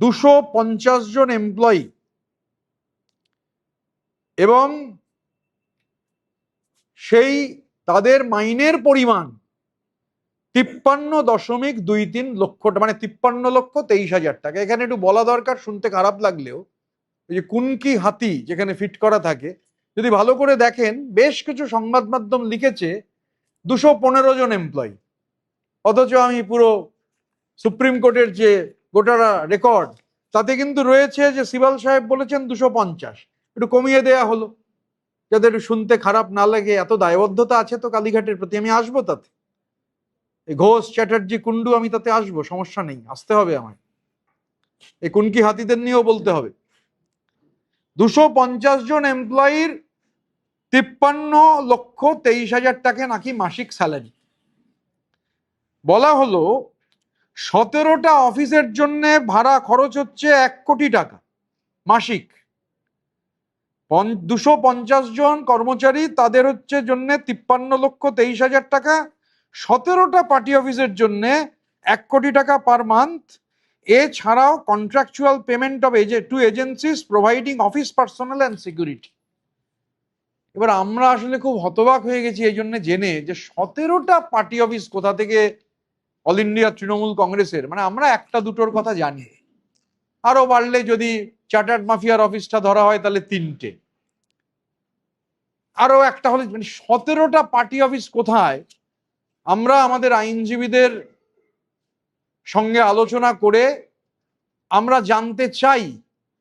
250 জন employee এবং সেই তাদের মাইনের পরিমাণ 53.23 লক্ষ, মানে 53,23,000 টাকা। এখানে একটু বলা দরকার, শুনতে খারাপ লাগলেও এই যে কুনকি হাতি যেখানে ফিট করা থাকে, যদি ভালো করে দেখেন বেশ কিছু সংবাদ মাধ্যম লিখেছে 215 জন এমপ্লয়ি, অথচ আমি পুরো সুপ্রিম কোর্টের যে গোটা রেকর্ড তাতে কিন্তু রয়েছে যে সিবাল সাহেব বলেছেন 250, একটু কমিয়ে দেয়া হলো যাতে একটু শুনতে খারাপ না লাগে। এত দায়বদ্ধতা আছে তো কালীঘাটের প্রতি, আমি আসবো তাতে, ঘোষ চ্যাটার্জি কুন্ডু আমি তাতে আসবো, সমস্যা নেই, আসতে হবে আমার, এই কুনকি হাতিদের নিয়েও বলতে হবে। 250 জন এমপ্লয়ির 53,23,000 টাকা নাকি মাসিক স্যালারি। বলা হলো 17টা অফিসের জন্য ভাড়া খরচ হচ্ছে 1 কোটি টাকা মাসিক। 250 জন কর্মচারী, তাদের হচ্ছে জন্য 53,23,000 টাকা। 17টা পার্টি অফিসের জন্য 1 কোটি টাকা পার মান্থ। এছাড়াও contractual payment of to agencies providing office personal and security. এবার আমরা আসলে খুব হতবাক হয়ে গেছি এই জন্য জেনে যে 17টা পার্টি অফিস কোথা থেকে অল ইন্ডিয়া তৃণমূল কংগ্রেসের, মানে আমরা একটা দুটোর কথা জানি, আরো বাড়লে যদি চার্টার্ড মাফিয়ার অফিসটা ধরা হয় তাহলে 3টে, আরো একটা হলে, মানে 17টা পার্টি অফিস কোথায়। আমরা আমাদের আইনজীবীদের সঙ্গে আলোচনা করে আমরা জানতে চাই,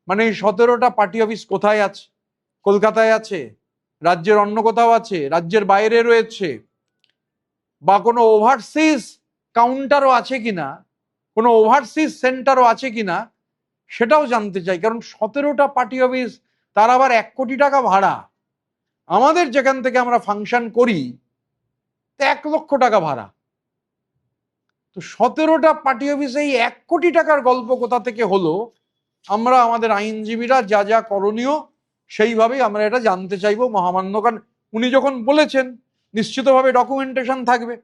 মানে এই 17টা পার্টি অফিস কোথায় আছে, কলকাতায় আছে, রাজ্যের অন্য কোথাও আছে, রাজ্যের বাইরে রয়েছে, বা কোনো ওভারসিজ কাউন্টারও আছে কিনা, কোনো ওভারসিজ সেন্টারও আছে কিনা, সেটাও জানতে চাই। কারণ 17টা পার্টি অফিস, তার আবার 1 কোটি টাকা ভাড়া। আমাদের যেখান থেকে আমরা ফাংশন করি 1 লক্ষ টাকা ভাড়া। তো 17টা পার্টি অফিসে এই 1 কোটি টাকার গল্প কোথা থেকে হলো, আমরা আমাদের আইনজীবীরা যা যা করণীয় সেইভাবেই আমরা এটা জানতে চাইবো মহামান্য। কারণ উনি যখন বলেছেন নিশ্চিতভাবে ডকুমেন্টেশন থাকবে।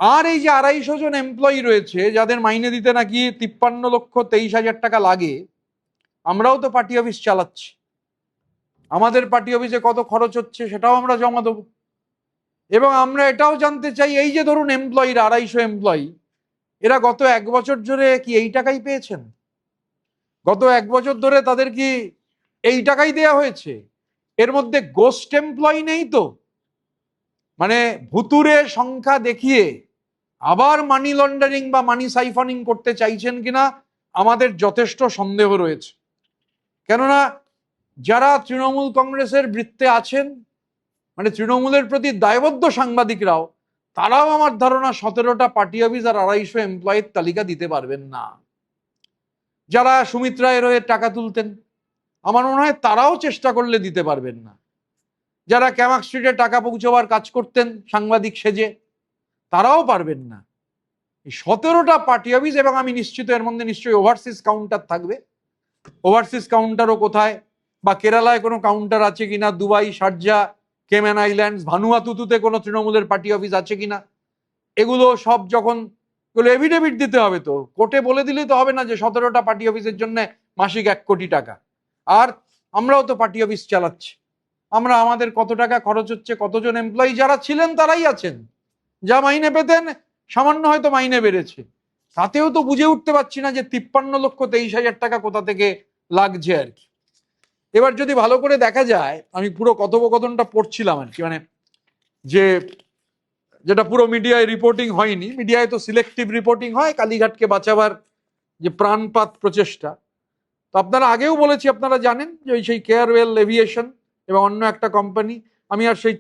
আর এই যে 250 জন এমপ্লয়ি রয়েছে যাদের মাইনে দিতে নাকি 53,23,000 টাকা লাগে, আমরাও তো পার্টি অফিস চালাচ্ছি, আমাদের পার্টি অফিসে কত খরচ হচ্ছে সেটাও আমরা জমা দেবো। এবং আমরা এটাও জানতে চাই, এই যে ধরুন এমপ্লয়িরা 250 এমপ্লয়ি, এরা গত 1 বছর ধরে কি এই টাকাই পেয়েছেন? গত 1 বছর ধরে তাদের কি এই টাকাই দেয়া হয়েছে? এর মধ্যে গোস্ট এমপ্লয়ি নেই তো? মানে ভুতুরে সংখ্যা দেখিয়ে আবার মানি লন্ডারিং বা মানি সাইফনিং করতে চাইছেন কিনা আমাদের যথেষ্ট সন্দেহ রয়েছে। কেননা যারা তৃণমূল কংগ্রেসের বৃত্তে আছেন, মানে তৃণমূলের প্রতি দায়বদ্ধ সাংবাদিকরাও, তারাও আমার ধারণা 17টা পার্টি অফিস আর 250 এমপ্লয়ির তালিকা দিতে পারবেন না। যারা সুমিত রায়ের হয়ে টাকা তুলতেন, আমার মনে হয় তারাও চেষ্টা করলে দিতে পারবেন না। যারা ক্যামাক স্ট্রিটে টাকা পৌঁছবার কাজ করতেন সাংবাদিক সেজে, তারাও পারবেন না। এই 17টা পার্টি অফিস, এবং আমি নিশ্চিত এর মধ্যে নিশ্চয়ই ওভারসিজ কাউন্টার থাকবে। ওভারসিজ কাউন্টারও কোথায়, বা কেরালায় কোনো কাউন্টার আছে কিনা, দুবাই, শারজা, কেমেন আইল্যান্ডস, ভানুয়াতুতুতে কোনো তৃণমূলের পার্টি অফিস আছে কিনা, এগুলো সব যখন এগুলো এভিডেভিট দিতে হবে। তো কোর্টে বলে দিলে তো হবে না যে 17টা পার্টি অফিসের জন্য মাসিক 1 কোটি টাকা। আর আমরাও তো পার্টি অফিস চালাচ্ছি, আমরা আমাদের কত টাকা খরচ হচ্ছে, কতজন এমপ্লয়ি যারা ছিলেন তারাই আছেন, যা মাইনে পেতেন সামান্য হয়তো মাইনে বেড়েছে, তাতেও তো বুঝে উঠতে পারছি না যে 53,23,000 টাকা কোথা থেকে লাগছে আর কি। এবার যদি ভালো করে দেখা যায়, আমি পুরো কথোপকথনটা পড়ছিলাম আর কি, মানে যে যেটা পুরো মিডিয়ায় রিপোর্টিং হয়নি, মিডিয়ায় তো সিলেক্টিভ রিপোর্টিং হয় কালীঘাটকে বাঁচাবার যে প্রাণপাত প্রচেষ্টা। তো আপনারা আগেও বলেছি, আপনারা জানেন যে ওই সেই কেয়ারওয়েল এভিয়েশন এবং অন্য একটা কোম্পানি, আমি আর সেই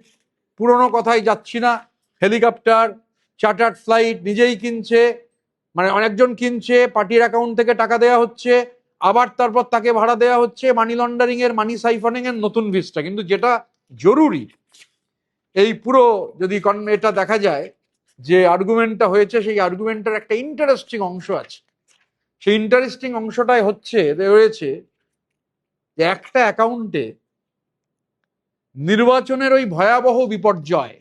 পুরনো কথাই যাচ্ছি না, হেলিকপ্টার, চার্টার্ড ফ্লাইট নিজেই কিনছে, মানে অনেকজন কিনছে, পার্টির অ্যাকাউন্ট থেকে টাকা দেওয়া হচ্ছে, আবার তারপর তাকে ভাড়া দেওয়া হচ্ছে, মানি লন্ডারিং এর, মানি সাইফনিং এর নতুন ভিস্টা। কিন্তু যেটা জরুরি, এই পুরো যদি এটা দেখা যায় যে আর্গুমেন্টটা হয়েছে, সেই আর্গুমেন্টের একটা ইন্টারেস্টিং অংশ আছে। সেই ইন্টারেস্টিং অংশটাই রয়েছে যে একটা অ্যাকাউন্টে নির্বাচনের ওই ভয়াবহ বিপর্যয়,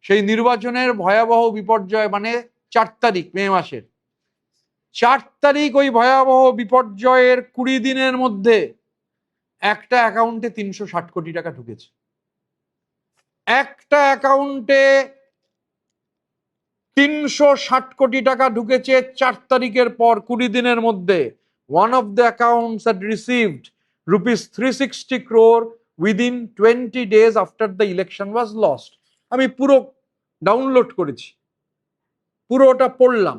সেই নির্বাচনের ভয়াবহ বিপর্যয় মানে 4 তারিখ মে মাসের, 4 তারিখ ওই ভয়াবহ বিপর্যয়ের 20 দিনের মধ্যে একটা অ্যাকাউন্টে 360 কোটি টাকা ঢুকেছে। একটা অ্যাকাউন্টে 360 কোটি টাকা ঢুকেছে 4 তারিখের পর 20 দিনের মধ্যে। One of the accounts had received rupees 360 crore within 20 days after the election was lost. আমি পুরো ডাউনলোড করেছি, পুরোটা পড়লাম,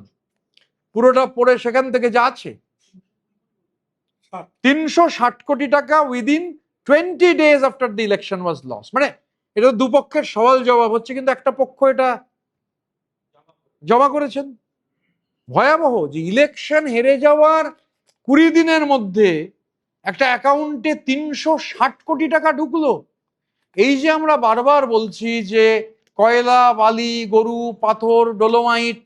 পুরোটা পড়ে সেখান থেকে যা আছে 360 কোটি টাকা within 20 days after the election was lost। মানে এটা দুপক্ষের সওয়াল জবাব হচ্ছে, কিন্তু একটা পক্ষ এটা জমা করেছেন। ভয়াবহ যে ইলেকশন হেরে যাওয়ার 20 দিনের মধ্যে একটা অ্যাকাউন্টে 360 কোটি টাকা ঢুকলো। এই যে আমরা বারবার বলছি যে কয়লা, বালি, গরু, পাথর, ডোলোমাইট,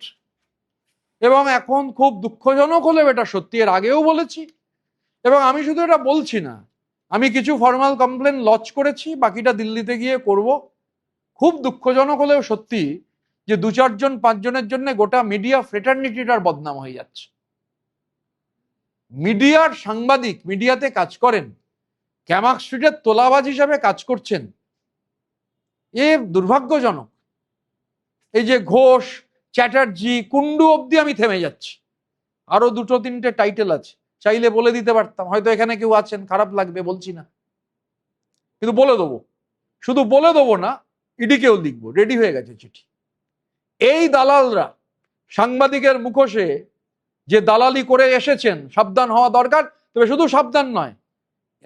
এবং এখন খুব দুঃখজনক হলেও এটা সত্যি, এর আগেও বলেছি, এবং আমি শুধু এটা বলছি না, আমি কিছু ফর্মাল কমপ্লেন লঞ্চ করেছি, বাকিটা দিল্লিতে গিয়ে করব। খুব দুঃখজনক হলেও সত্যি যে 2-4 জন 5 জনের জন্য গোটা মিডিয়া ফ্রেটার্নিটিটার বদনাম হয়ে যাচ্ছে। মিডিয়ার সাংবাদিক, মিডিয়াতে কাজ করেন, ক্যামাক স্ট্রিটের তোলাবাজ হিসাবে কাজ করছেন, এ দুর্ভাগ্যজনক। এই যে ঘোষ, চ্যাটার্জি, কুন্ডু অব্দি আমি থেমে যাচ্ছি। আরো 2-3টে টাইটেল আছে, চাইলে বলে দিতে পারতাম, হয়তো এখানে কেউ আছেন, খারাপ লাগবে, বলছি না, কিন্তু বলে দেবো। শুধু বলে দেবো না, ইডিকেও লিখবো, রেডি হয়ে গেছে চিঠি। এই দালালরা সাংবাদিকের মুখোশে যে দালালি করে এসেছেন, সাবধান হওয়া দরকার। তবে শুধু সাবধান নয়,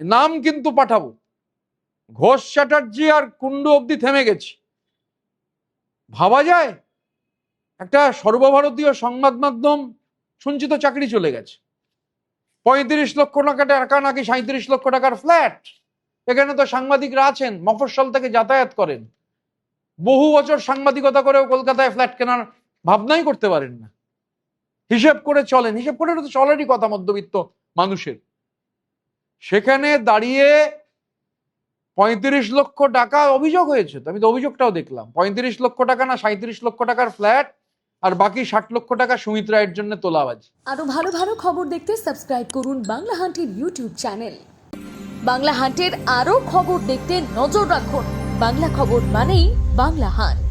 নাম কিন্তু পাঠাবো। ঘোষ, চ্যাটার্জি আর কুন্ডু অব্দি থেমে গেছি। ভাবা যায় একটা সর্বভারতীয় সংবাদ মাধ্যম, শুনছি তো চাকরি চলে গেছে। 35 লক্ষ টাকা নাকি 37 লক্ষ টাকার ফ্ল্যাট। এখানে তো সাংবাদিকরা আছেন, মফস্বল থেকে যাতায়াত করেন, বহু বছর সাংবাদিকতা করেও কলকাতায় ফ্ল্যাট কেনার ভাবনাই করতে পারেন না। হিসেব করে চলেন, হিসেব করে তো চলেরই কথা মধ্যবিত্ত মানুষের। সেখানে দাঁড়িয়ে 35 লক্ষ টাকা অভিযোগ হয়েছে, তো আমি তো অভিযোগটাও দেখলাম। 35 লক্ষ টাকা না 37 লক্ষ টাকার ফ্ল্যাট, আর বাকি 60 লক্ষ টাকা সুমিত রায়ের জন্য তোলাবাজ। আরো ভালো ভালো খবর দেখতে সাবস্ক্রাইব করুন বাংলা হান্টের ইউটিউব চ্যানেল। বাংলা হান্টের আরো খবর দেখতে নজর রাখুন। বাংলা খবর মানেই বাংলা হান্ট।